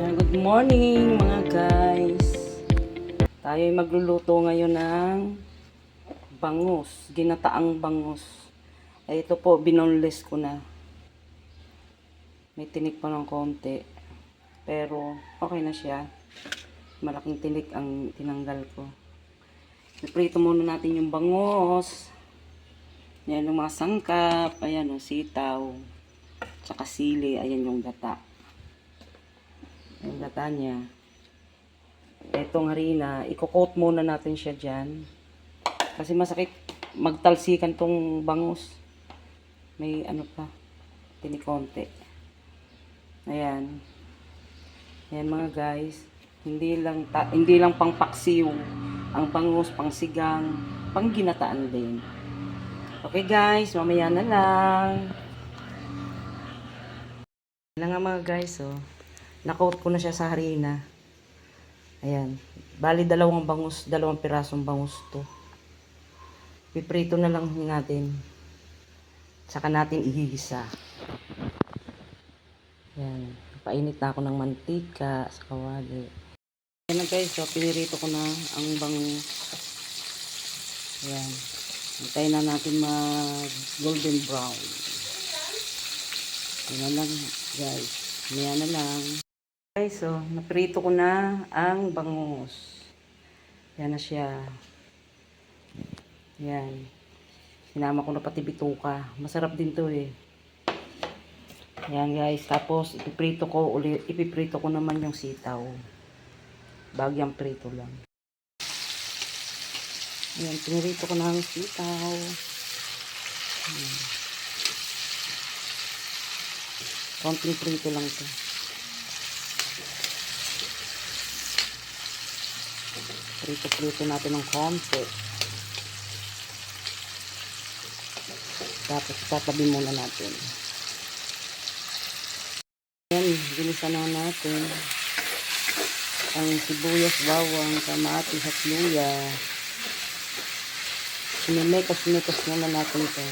Good morning mga guys. Tayo ay magluluto ngayon ng bangus, ginataang bangus. Ay ito po, binoneless ko na. May tinik pa ng konti. Pero okay na siya. Malaking tinik ang tinanggal ko. Iprito muna natin yung bangus. Yan yung mga sangkap. Ayan o, sitaw. Tsaka sili. Ayan yung gata. Yung gata niya. Itong harina, i-coat muna natin siya dyan. Kasi masakit magtalsikan tong bangus. May ano pa, tinikonti. Ayan. Ayan mga guys. Hindi lang pang paksiw ang bangus, pang sigang, pang ginataan din. Okay guys, mamaya na lang. Ayan nga mga guys, oh. Na-coat ko na siya sa harina. Ayan. Bali dalawang pirasong bangus to. Piprito na lang natin. Saka natin ihihisa. Ayan. Painit na ako ng mantika sa kawali. Ayan na guys, so pinirito ko na ang bangus. Ayan. Hintayin na natin mag golden brown. Ayan na lang guys. Ayan na lang. Guys, so naprito ko na ang bangus. Ayan na siya. Ayan. Sinama ko na pati bituka. Masarap din to eh. Ayan guys. Tapos ipiprito ko naman yung sitaw. Bagyang prito lang. Ayan. Pinirito ko na ang sitaw. Ayan. Konting prito lang to. Prito natin ng konti. Tapos tatabi muna natin. Ayan, ginisa na natin ang sibuyas, bawang, kamatis at luya. Sinimekas muna natin ito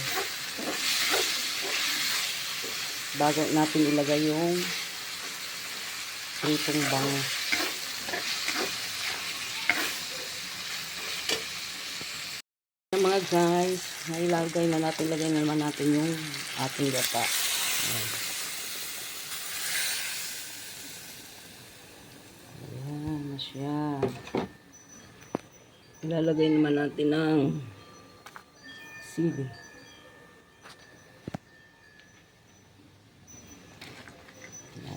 bago natin ilagay yung pritong bangus. Mga guys, lagay na naman natin yung ating gata. Ayan na siya. Ilalagay naman natin ng sili.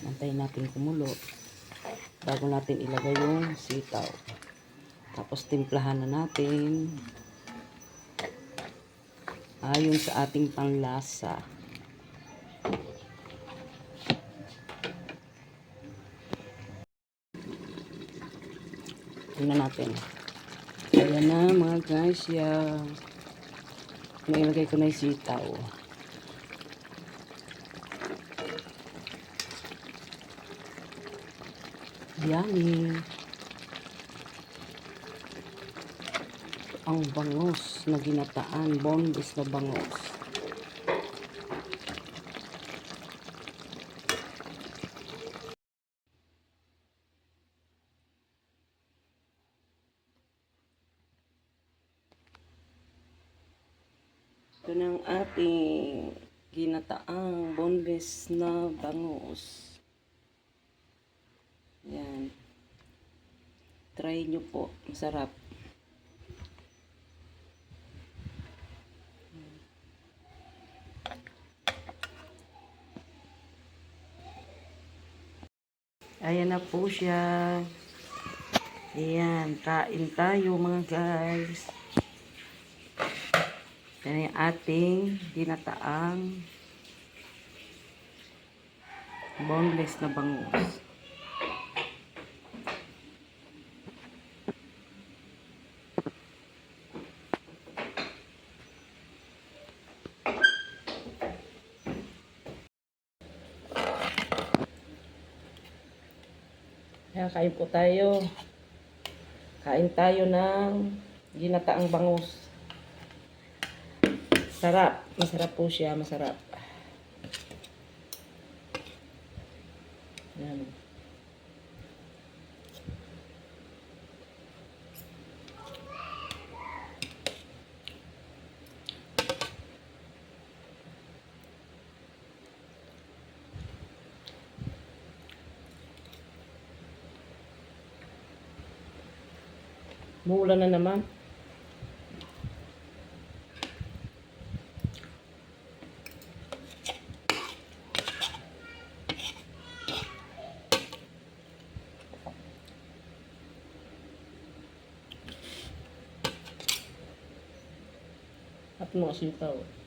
Antayin natin kumulo bago natin ilagay yung sitaw. Tapos timplahan na natin ayon sa ating panlasa. Tingnan natin. Ayan na mga guys, nilagay ko na yung sitaw. Yummy. Ang bangus na ginataan, boneless na bangus. Ito na ang ating ginataang boneless na bangus. Yan. Try nyo po. Masarap. Ayan na po siya. Ayan. Kain tayo mga guys. Yan yung ating ginataang boneless na bangus. Ayan, kain po tayo. Kain tayo ng ginataang bangus. Sarap. Masarap po siya. Masarap. Ayan. Muulan na naman. At mga sitaw.